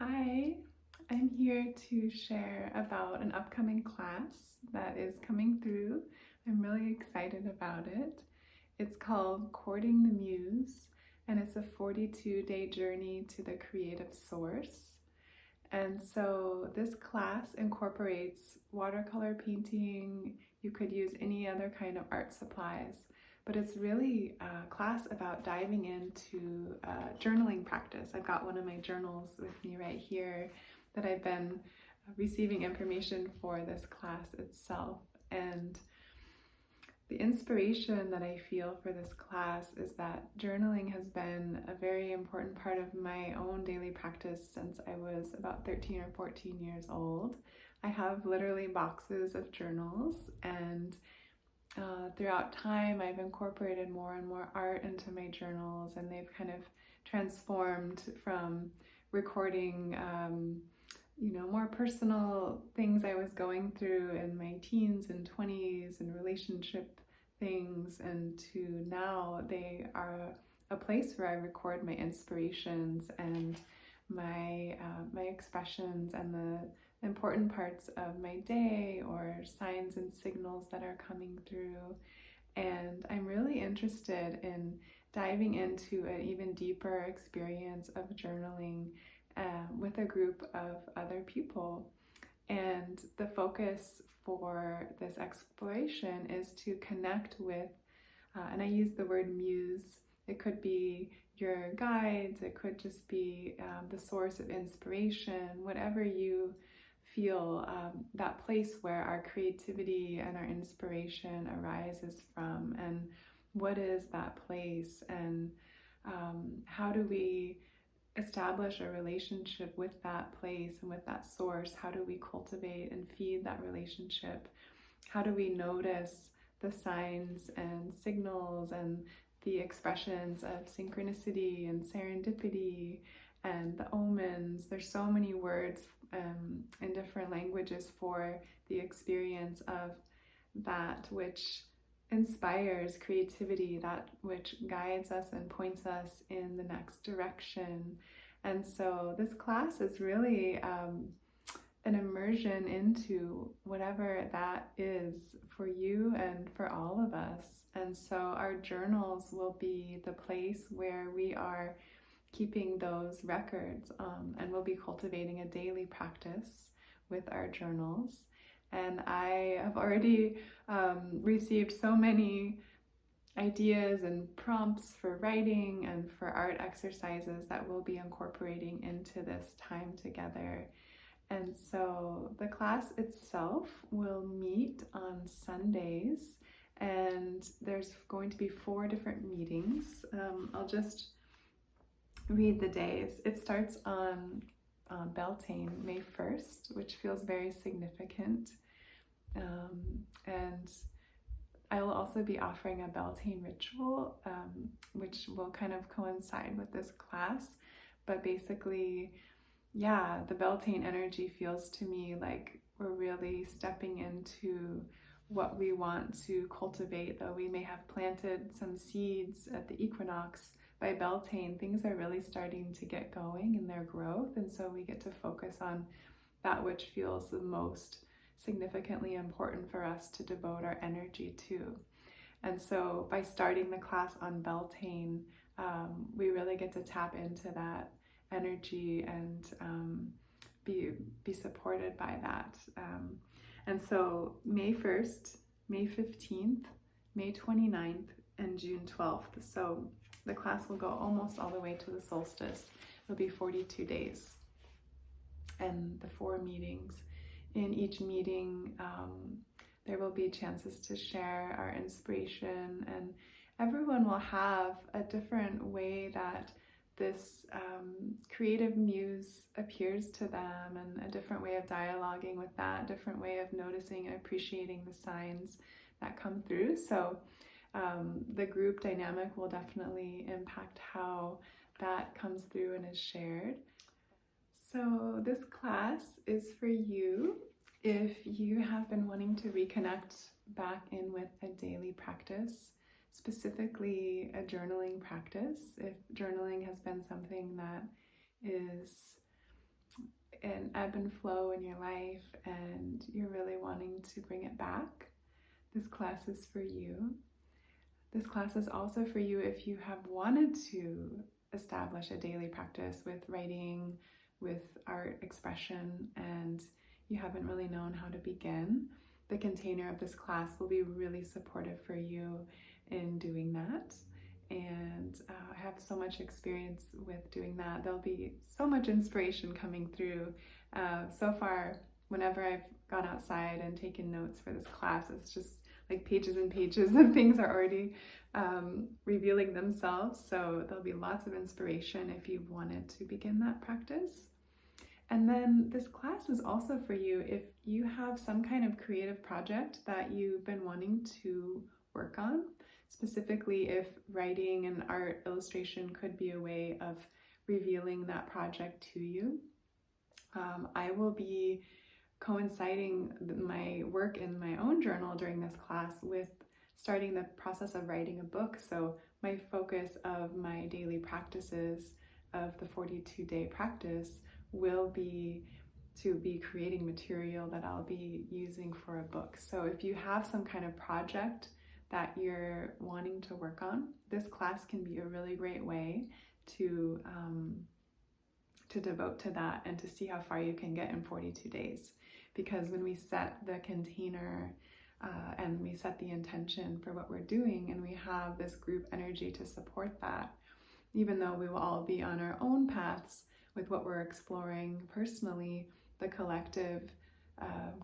Hi, I'm here to share about an upcoming class that is coming through. I'm really excited about it. It's called Courting the Muse, and it's a 42-day journey to the creative source. And so this class incorporates watercolor painting. You could use any other kind of art supplies, but it's really a class about diving into journaling practice. I've got one of my journals with me right here that I've been receiving information for this class itself. And the inspiration that I feel for this class is that journaling has been a very important part of my own daily practice since I was about 13 or 14 years old. I have literally boxes of journals, and throughout time I've incorporated more and more art into my journals, and they've kind of transformed from recording more personal things I was going through in my teens and 20s and relationship things, and to now they are a place where I record my inspirations and my expressions and the important parts of my day or signs and signals that are coming through. And I'm really interested in diving into an even deeper experience of journaling with a group of other people. And the focus for this exploration is to connect with, and I use the word muse. It could be your guides, it could just be the source of inspiration, whatever you feel, that place where our creativity and our inspiration arises from. And what is that place? And how do we establish a relationship with that place and with that source? How do we cultivate and feed that relationship? How do we notice the signs and signals and the expressions of synchronicity and serendipity and the omens? There's so many words in different languages for the experience of that which inspires creativity, that which guides us and points us in the next direction. And so this class is really an immersion into whatever that is for you and for all of us. And so our journals will be the place where we are keeping those records, and we'll be cultivating a daily practice with our journals. And I have already received so many ideas and prompts for writing and for art exercises that we'll be incorporating into this time together. And so the class itself will meet on Sundays, and there's going to be 4 different meetings. I'll just read the days. It starts on Beltane, May 1st, which feels very significant. And I will also be offering a Beltane ritual, which will kind of coincide with this class. But basically, yeah, the Beltane energy feels to me like we're really stepping into what we want to cultivate. Though we may have planted some seeds at the equinox, by Beltane, things are really starting to get going in their growth. And so we get to focus on that which feels the most significantly important for us to devote our energy to. And so by starting the class on Beltane, we really get to tap into that energy and be supported by that. And so May 1st, May 15th, May 29th, and June 12th. So the class will go almost all the way to the solstice. It'll be 42 days. And the 4 meetings. In each meeting, there will be chances to share our inspiration, and everyone will have a different way that this creative muse appears to them, and a different way of dialoguing with that, different way of noticing and appreciating the signs that come through. So the group dynamic will definitely impact how that comes through and is shared. So this class is for you if you have been wanting to reconnect back in with a daily practice, specifically a journaling practice. If journaling has been something that is an ebb and flow in your life and you're really wanting to bring it back, this class is for you. This class is also for you if you have wanted to establish a daily practice with writing, with art expression, and you haven't really known how to begin. The container of this class will be really supportive for you in doing that. And I have so much experience with doing that. There'll be so much inspiration coming through. So far, whenever I've gone outside and taken notes for this class, it's just like pages and pages of things are already revealing themselves. So there'll be lots of inspiration if you've wanted to begin that practice. And then this class is also for you if you have some kind of creative project that you've been wanting to work on. Specifically, if writing and art illustration could be a way of revealing that project to you. I will be coinciding my work in my own journal during this class with starting the process of writing a book. So my focus of my daily practices of the 42-day practice will be to be creating material that I'll be using for a book. So if you have some kind of project that you're wanting to work on, this class can be a really great way to devote to that and to see how far you can get in 42 days. Because when we set the container and we set the intention for what we're doing and we have this group energy to support that, even though we will all be on our own paths with what we're exploring personally, the collective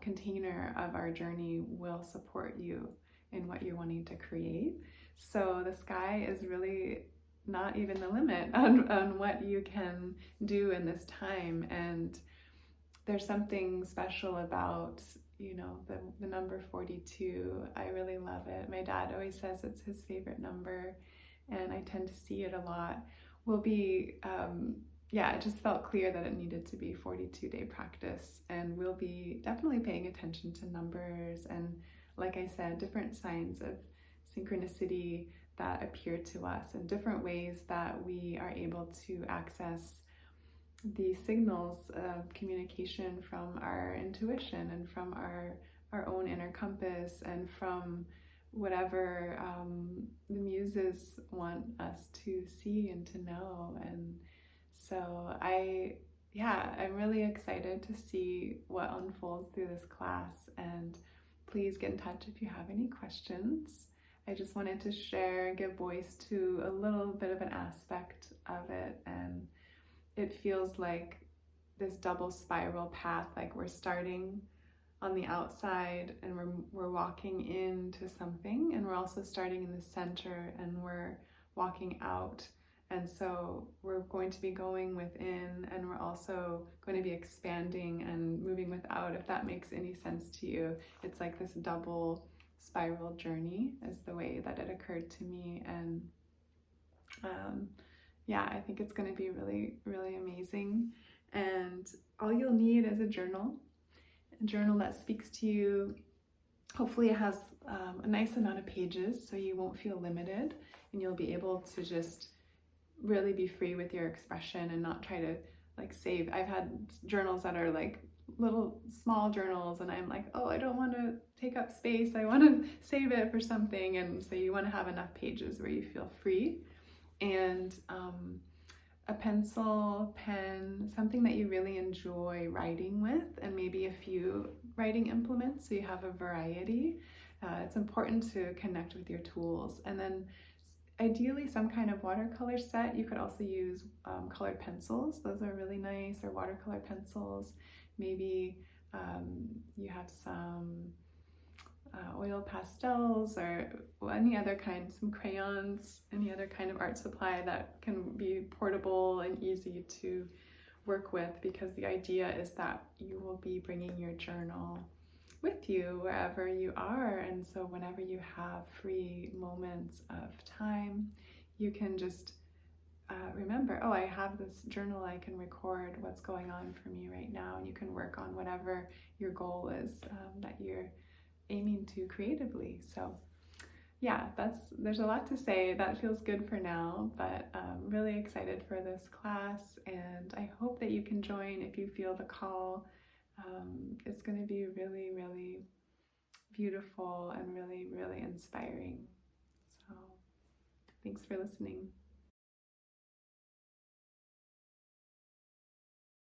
container of our journey will support you in what you're wanting to create. So the sky is really not even the limit on what you can do in this time. And there's something special about, the number 42. I really love it. My dad always says it's his favorite number, and I tend to see it a lot. It just felt clear that it needed to be 42-day practice, and we'll be definitely paying attention to numbers and, like I said, different signs of synchronicity that appear to us and different ways that we are able to access the signals of communication from our intuition and from our own inner compass and from whatever the muses want us to see and to know. And so I'm really excited to see what unfolds through this class, and please get in touch if you have any questions. I just wanted to share, give voice to a little bit of an aspect of it, and it feels like this double spiral path, like we're starting on the outside and we're walking into something, and we're also starting in the center and we're walking out. And so we're going to be going within, and we're also going to be expanding and moving without, if that makes any sense to you. It's like this double spiral journey is the way that it occurred to me. And I think it's going to be really, really amazing. And all you'll need is a journal that speaks to you. Hopefully it has a nice amount of pages so you won't feel limited, and you'll be able to just really be free with your expression and not try to save. I've had journals that are like little small journals, and I'm like, oh, I don't want to take up space, I want to save it for something. And so you want to have enough pages where you feel free, and a pencil, pen, something that you really enjoy writing with, and maybe a few writing implements so you have a variety. It's important to connect with your tools. And then ideally some kind of watercolor set. You could also use colored pencils. Those are really nice, or watercolor pencils. Maybe you have some oil pastels or any other kind, some crayons, any other kind of art supply that can be portable and easy to work with, because the idea is that you will be bringing your journal with you wherever you are. And so whenever you have free moments of time, you can just remember, oh, I have this journal, I can record what's going on for me right now, and you can work on whatever your goal is that you're aiming to creatively. So yeah, there's a lot to say. That feels good for now, but really excited for this class, and I hope that you can join if you feel the call. It's going to be really, really beautiful and really, really inspiring. So, thanks for listening.